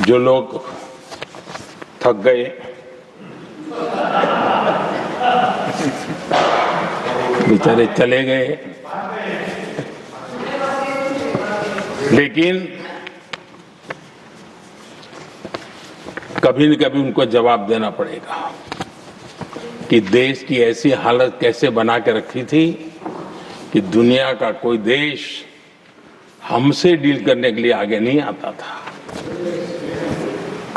जो लोग थक गए, बेचारे चले गए, लेकिन कभी न कभी उनको जवाब देना पड़ेगा कि देश की ऐसी हालत कैसे बना के रखी थी कि दुनिया का कोई देश हमसे डील करने के लिए आगे नहीं आता था।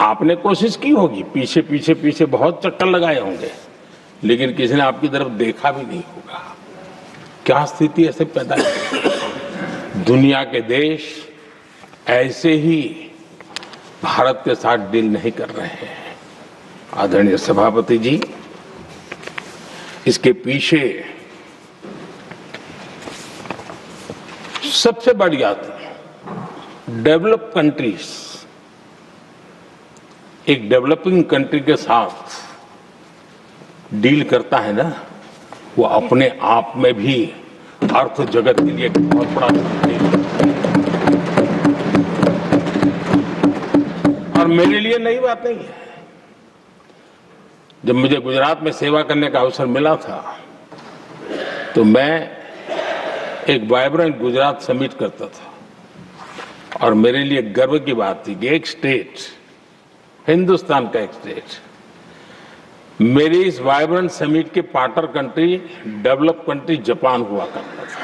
आपने कोशिश की होगी, पीछे पीछे पीछे बहुत चक्कर लगाए होंगे, लेकिन किसी ने आपकी तरफ देखा भी नहीं होगा। क्या स्थिति ऐसे पैदा है? दुनिया के देश ऐसे ही भारत के साथ डील नहीं कर रहे हैं। आदरणीय सभापति जी, इसके पीछे सबसे बड़ी बात है, डेवलप कंट्रीज एक डेवलपिंग कंट्री के साथ डील करता है ना, वो अपने आप में भी अर्थ जगत के लिए बहुत बड़ा और मेरे लिए नई बात नहीं है। जब मुझे गुजरात में सेवा करने का अवसर मिला था तो मैं एक वाइब्रेंट गुजरात समिट करता था और मेरे लिए गर्व की बात थी कि एक स्टेट, हिंदुस्तान का एक स्टेट, मेरी इस वाइब्रेंट समिट के partner country, develop country Japan हुआ करता था।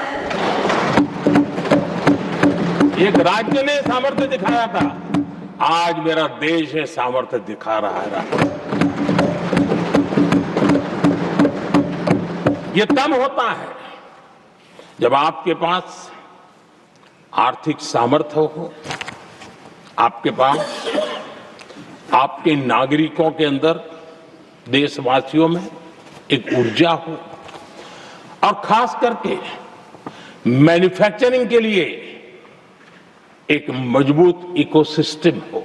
एक राज्य ने सामर्थ्य दिखाया था, आज मेरा देश है सामर्थ्य दिखा रहा है। ये तब होता है जब आपके पास आर्थिक सामर्थ्य हो, आपके पास आपके नागरिकों के अंदर, देशवासियों में एक ऊर्जा हो और खास करके मैन्युफैक्चरिंग के लिए एक मजबूत इकोसिस्टम हो,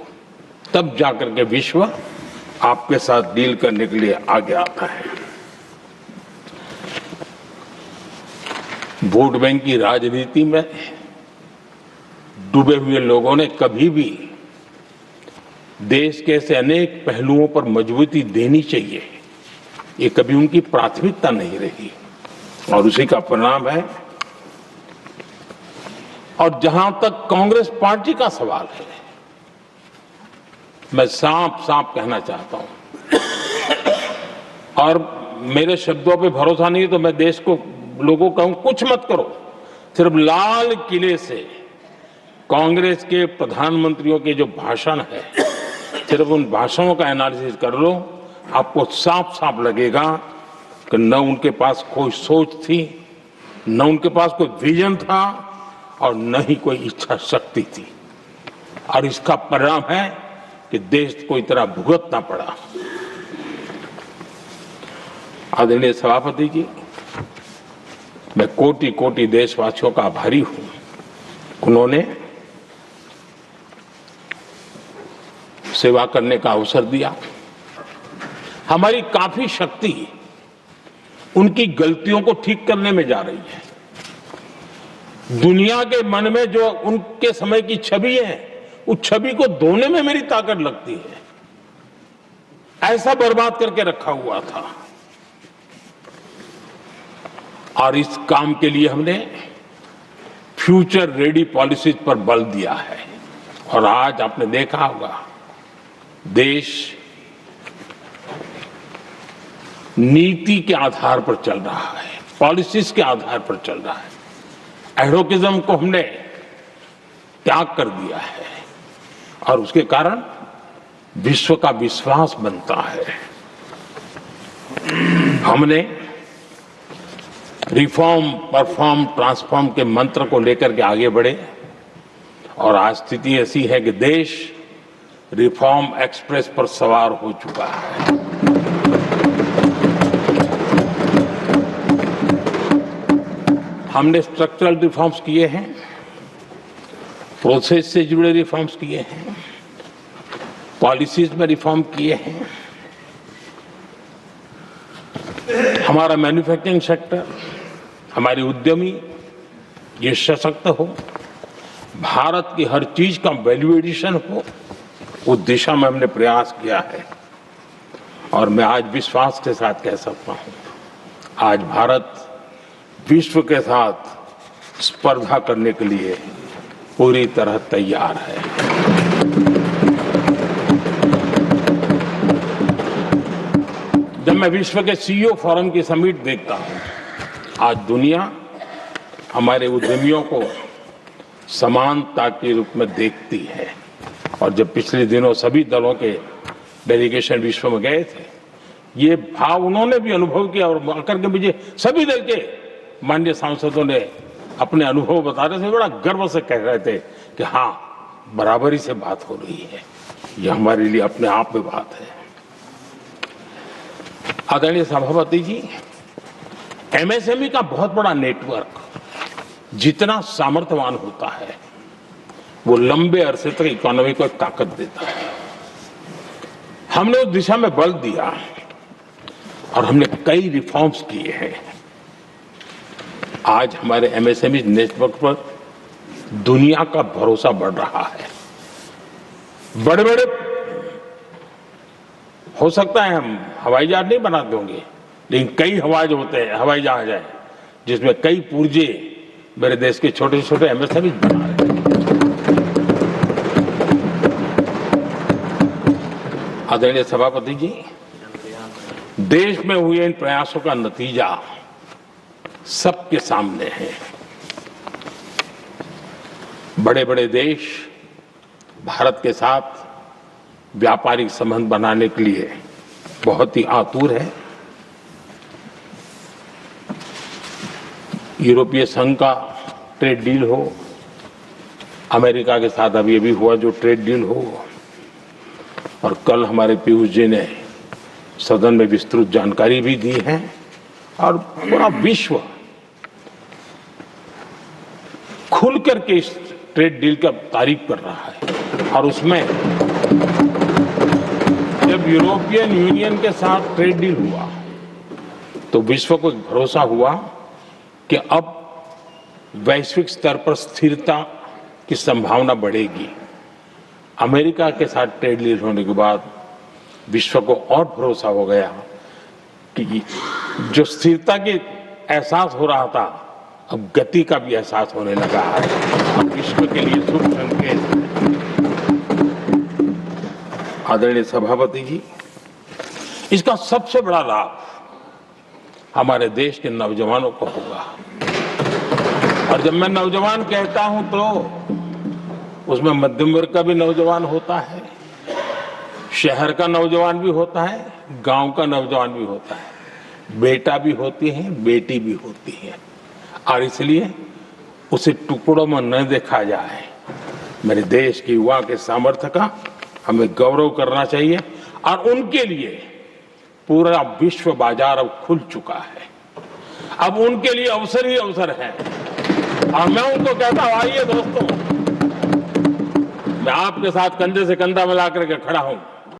तब जाकर के विश्व आपके साथ डील करने के लिए आगे आता है। वोट बैंक की राजनीति में डूबे हुए लोगों ने कभी भी देश के ऐसे अनेक पहलुओं पर मजबूती देनी चाहिए, ये कभी उनकी प्राथमिकता नहीं रही और उसी का परिणाम है। और जहां तक कांग्रेस पार्टी का सवाल है, मैं साफ साफ कहना चाहता हूं और मेरे शब्दों पे भरोसा नहीं तो मैं देश को, लोगों को कहूं कुछ मत करो, सिर्फ लाल किले से कांग्रेस के प्रधानमंत्रियों के जो भाषण है, सिर्फ उन भाषणों का एनालिसिस कर लो, आपको साफ साफ लगेगा कि न उनके पास कोई सोच थी, न उनके पास कोई विजन था और न ही कोई इच्छा शक्ति थी। और इसका परिणाम है कि देश को इतना भुगतना पड़ा। आदरणीय सभापति जी, मैं कोटि कोटि देशवासियों का आभारी हूं, उन्होंने सेवा करने का अवसर दिया। हमारी काफी शक्ति उनकी गलतियों को ठीक करने में जा रही है। दुनिया के मन में जो उनके समय की छवि है, उस छवि को धोने में मेरी ताकत लगती है। ऐसा बर्बाद करके रखा हुआ था और इस काम के लिए हमने फ्यूचर रेडी पॉलिसीज पर बल दिया है। और आज आपने देखा होगा, देश नीति के आधार पर चल रहा है, पॉलिसीज के आधार पर चल रहा है। एडोकिज्म को हमने त्याग कर दिया है और उसके कारण विश्व का विश्वास बनता है। हमने रिफॉर्म, परफॉर्म, ट्रांसफॉर्म के मंत्र को लेकर के आगे बढ़े और आज स्थिति ऐसी है कि देश रिफॉर्म एक्सप्रेस पर सवार हो चुका है। हमने स्ट्रक्चरल रिफॉर्म्स किए हैं, प्रोसेस से जुड़े रिफॉर्म्स किए हैं, पॉलिसीज में रिफॉर्म किए हैं। हमारा मैन्युफैक्चरिंग सेक्टर, हमारे उद्यमी ये सशक्त हो, भारत की हर चीज का वैल्यू एडिशन हो, उस दिशा में हमने प्रयास किया है और मैं आज विश्वास के साथ कह सकता हूं, आज भारत विश्व के साथ स्पर्धा करने के लिए पूरी तरह तैयार है। जब मैं विश्व के सीईओ फोरम की समिट देखता हूं, आज दुनिया हमारे उद्यमियों को समानता के रूप में देखती है। और जब पिछले दिनों सभी दलों के डेलीगेशन विश्व में गए थे, ये भाव उन्होंने भी अनुभव किया और आकर के मुझे सभी दल के माननीय सांसदों ने अपने अनुभव बता रहे थे, बड़ा गर्व से कह रहे थे कि हाँ, बराबरी से बात हो रही है। ये हमारे लिए अपने आप में बात है। आदरणीय सभापति जी, एमएसएमई का बहुत बड़ा नेटवर्क जितना सामर्थ्यवान होता है, वो लंबे अरसे तक इकोनॉमी को ताकत देता है। हमने उस दिशा में बल दिया और हमने कई रिफॉर्म्स किए हैं। आज हमारे एमएसएमई नेटवर्क पर दुनिया का भरोसा बढ़ रहा है। बड़े बड़े हो सकता है हम हवाई जहाज नहीं बनाते होंगे, लेकिन कई हवाई जहाज हैं जिसमें कई पुर्जे मेरे देश के छोटे छोटे एमएसएमई बना रहे हैं। आदरणीय सभापति जी, देश में हुए इन प्रयासों का नतीजा सबके सामने है। बड़े बड़े देश भारत के साथ व्यापारिक संबंध बनाने के लिए बहुत ही आतुर है। यूरोपीय संघ का ट्रेड डील हो, अमेरिका के साथ अभी अभी हुआ जो ट्रेड डील हो, और कल हमारे पीयूष जी ने सदन में विस्तृत जानकारी भी दी है, और पूरा विश्व खुल करके इस ट्रेड डील का तारीफ कर रहा है। और उसमें जब यूरोपियन यूनियन के साथ ट्रेड डील हुआ तो विश्व को भरोसा हुआ कि अब वैश्विक स्तर पर स्थिरता की संभावना बढ़ेगी। अमेरिका के साथ ट्रेड डील होने के बाद विश्व को और भरोसा हो गया कि जो स्थिरता की एहसास हो रहा था, अब गति का भी एहसास होने लगा है। अब विश्व के लिए शुभ संकेत है। आदरणीय सभापति जी, इसका सबसे बड़ा लाभ हमारे देश के नौजवानों को होगा। और जब मैं नौजवान कहता हूं तो उसमें मध्यम वर्ग का भी नौजवान होता है, शहर का नौजवान भी होता है, गांव का नौजवान भी होता है, बेटा भी होती है, बेटी भी होती है। और इसलिए उसे टुकड़ों में न देखा जाए। मेरे देश के युवा के सामर्थ्य का हमें गौरव करना चाहिए और उनके लिए पूरा विश्व बाजार अब खुल चुका है। अब उनके लिए अवसर ही अवसर है। और मैं उनको कहता हूं, आइए दोस्तों, मैं आपके साथ कंधे से कंधा मिला करके खड़ा हूं।